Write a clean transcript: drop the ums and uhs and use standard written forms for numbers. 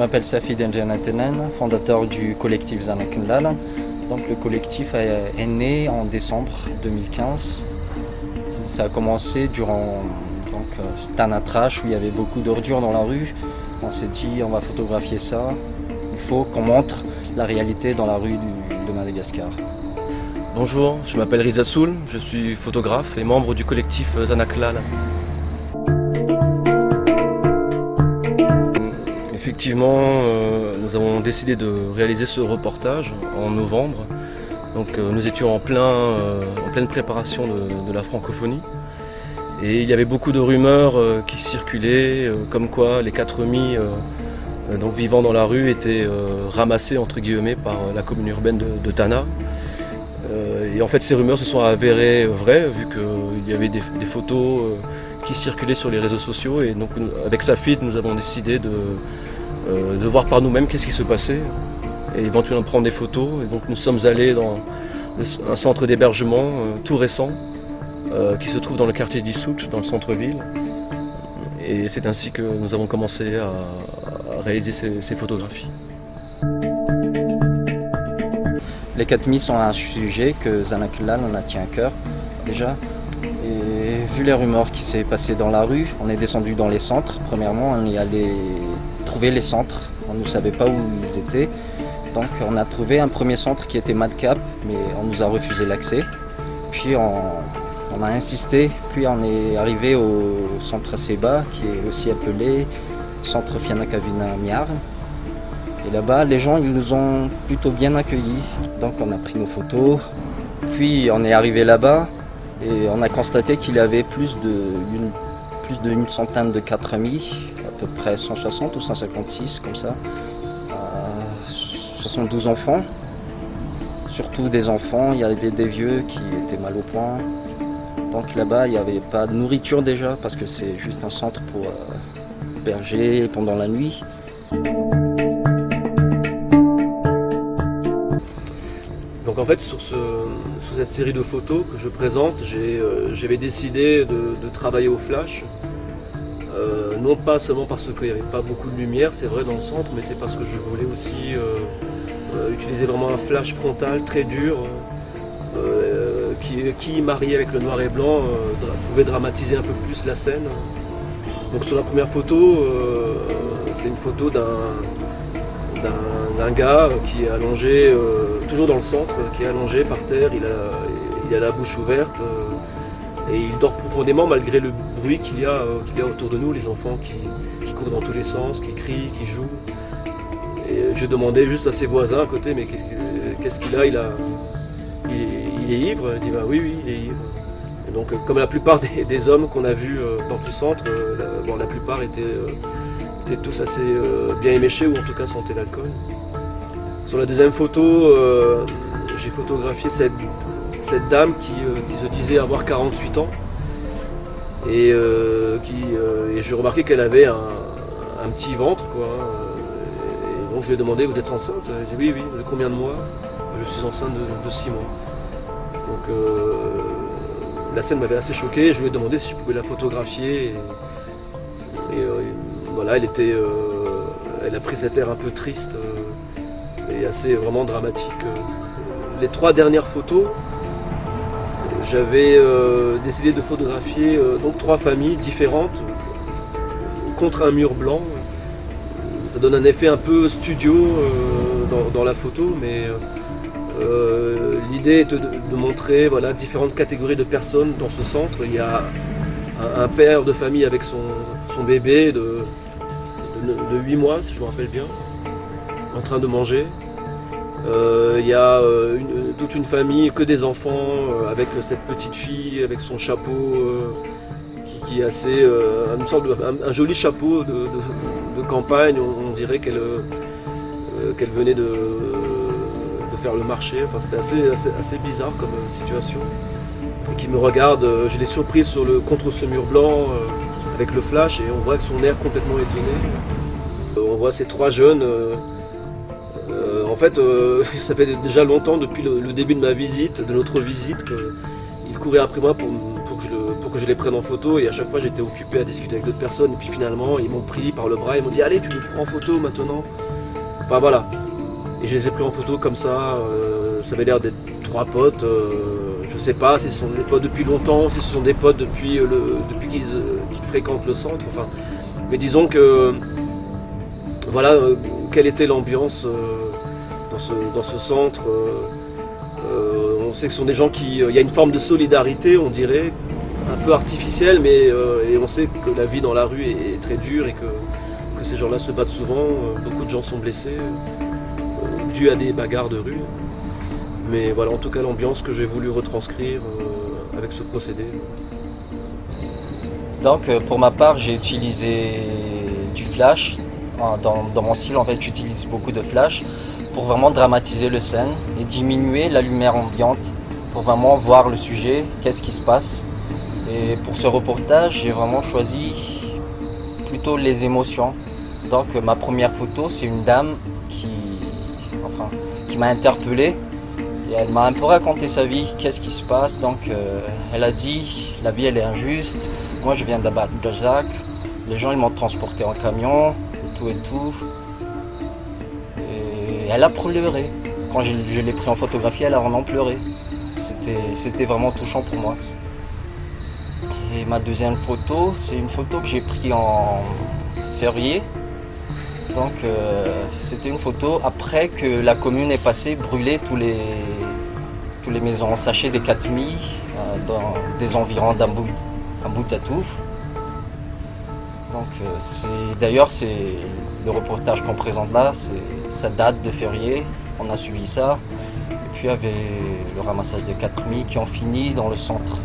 m'appelle Safi Denjanatenen, fondateur du collectif Zanakenlal. Donc le collectif est né en décembre 2015. Ça a commencé durant Tanatrash où il y avait beaucoup d'ordures dans la rue. On s'est dit on va photographier ça. Il faut qu'on montre la réalité dans la rue de Madagascar. Bonjour, je m'appelle Riza Soul, je suis photographe et membre du collectif Zanakenlal. Effectivement, nous avons décidé de réaliser ce reportage en novembre. Donc, nous étions en pleine préparation de la francophonie. Et il y avait beaucoup de rumeurs qui circulaient, comme quoi les 4 Mis vivant dans la rue étaient ramassés entre guillemets par la commune urbaine de Tana. Et en fait ces rumeurs se sont avérées vraies vu qu'il y avait des photos qui circulaient sur les réseaux sociaux. Et donc avec Safi, nous avons décidé de voir par nous-mêmes qu'est-ce qui se passait et éventuellement prendre des photos. Et donc nous sommes allés dans un centre d'hébergement tout récent qui se trouve dans le quartier d'Issouch, dans le centre-ville. Et c'est ainsi que nous avons commencé à réaliser ces photographies. Les 4 Mis sont un sujet que Zanakenlal en a tient à cœur déjà. Et vu les rumeurs qui s'est passées dans la rue, on est descendu dans les centres. Premièrement, on est allé trouver les centres. On ne savait pas où ils étaient. Donc on a trouvé un premier centre qui était Madcap, mais on nous a refusé l'accès. Puis on a insisté, puis on est arrivé au centre Seba, qui est aussi appelé centre Fianakavina Miar. Et là-bas, les gens ils nous ont plutôt bien accueillis. Donc on a pris nos photos, puis on est arrivé là-bas et on a constaté qu'il y avait plus d'une centaine de 4 Mis, à peu près 160 ou 156 comme ça. 72 enfants, surtout des enfants, il y avait des vieux qui étaient mal au point. Donc là-bas, il n'y avait pas de nourriture déjà, parce que c'est juste un centre pour héberger pendant la nuit. Donc en fait, sur cette série de photos que je présente, j'avais décidé de travailler au flash. Non pas seulement parce qu'il n'y avait pas beaucoup de lumière, c'est vrai dans le centre, mais c'est parce que je voulais aussi utiliser vraiment un flash frontal très dur qui marié avec le noir et blanc pouvait dramatiser un peu plus la scène. Donc sur la première photo, c'est une photo d'un gars qui est allongé, toujours dans le centre, qui est allongé par terre, il a la bouche ouverte et il dort profondément malgré le bruit qu'il y a autour de nous, les enfants qui courent dans tous les sens, qui crient, qui jouent. Et j'ai demandé juste à ses voisins à côté, mais qu'est-ce qu'il a, il est ivre? Il dit bah oui, il est ivre. Et donc comme la plupart des hommes qu'on a vus dans tout le centre, la plupart étaient tous assez bien éméchés ou en tout cas sentaient l'alcool. Sur la deuxième photo, j'ai photographié cette dame qui se disait avoir 48 ans et j'ai remarqué qu'elle avait un petit ventre quoi. Et donc je lui ai demandé vous êtes enceinte? Elle dit oui, de combien de mois? Je suis enceinte de 6 mois. Donc la scène m'avait assez choqué, je lui ai demandé si je pouvais la photographier et voilà, elle a pris cet air un peu triste et assez vraiment dramatique. Les 3 dernières photos, j'avais décidé de photographier donc 3 familles différentes contre un mur blanc. Ça donne un effet un peu studio dans la photo, mais l'idée est de montrer voilà, différentes catégories de personnes dans ce centre. Il y a un père de famille avec son bébé de 8 mois, si je me rappelle bien, en train de manger. Il y a toute une famille, que des enfants, avec cette petite fille, avec son chapeau qui est assez, un joli chapeau de campagne. On dirait qu'elle venait de faire le marché. Enfin, c'était assez bizarre comme situation. Et qui me regarde, je l'ai surprise contre ce mur blanc avec le flash et on voit que son air complètement étonné. On voit ces 3 jeunes. En fait, ça fait déjà longtemps, depuis le début de notre visite, qu'ils couraient après moi pour que que je les prenne en photo, et à chaque fois j'étais occupé à discuter avec d'autres personnes, et puis finalement ils m'ont pris par le bras, ils m'ont dit allez tu nous prends en photo maintenant. Enfin voilà, et je les ai pris en photo comme ça, ça avait l'air d'être 3 potes, je sais pas si ce sont des potes depuis longtemps, si ce sont des potes depuis qu'ils fréquentent le centre, enfin, mais disons que voilà quelle était l'ambiance dans ce centre. On sait que ce sont des gens qui... Il y a une forme de solidarité, on dirait, un peu artificielle, mais et on sait que la vie dans la rue est très dure et que ces gens-là se battent souvent. Beaucoup de gens sont blessés, dû à des bagarres de rue. Mais voilà, en tout cas, l'ambiance que j'ai voulu retranscrire avec ce procédé. Donc, pour ma part, j'ai utilisé du flash. Dans mon style, en fait, j'utilise beaucoup de flash pour vraiment dramatiser le scène et diminuer la lumière ambiante pour vraiment voir le sujet, qu'est-ce qui se passe. Et pour ce reportage, j'ai vraiment choisi plutôt les émotions. Donc ma première photo, c'est une dame qui m'a interpellé et elle m'a un peu raconté sa vie, qu'est-ce qui se passe. Donc elle a dit, la vie elle est injuste, moi je viens d'Abadjak, les gens ils m'ont transporté en camion et tout. Elle a pleuré. Quand je l'ai pris en photographie, elle a vraiment pleuré. C'était vraiment touchant pour moi. Et ma deuxième photo, c'est une photo que j'ai prise en février. Donc c'était une photo après que la commune est passée brûler tous les maisons en sachet des Katmi dans des environs d'Ambouzatouf. Donc d'ailleurs c'est le reportage qu'on présente là, ça date de février, on a suivi ça. Et puis il y avait le ramassage des Katmi qui ont fini dans le centre.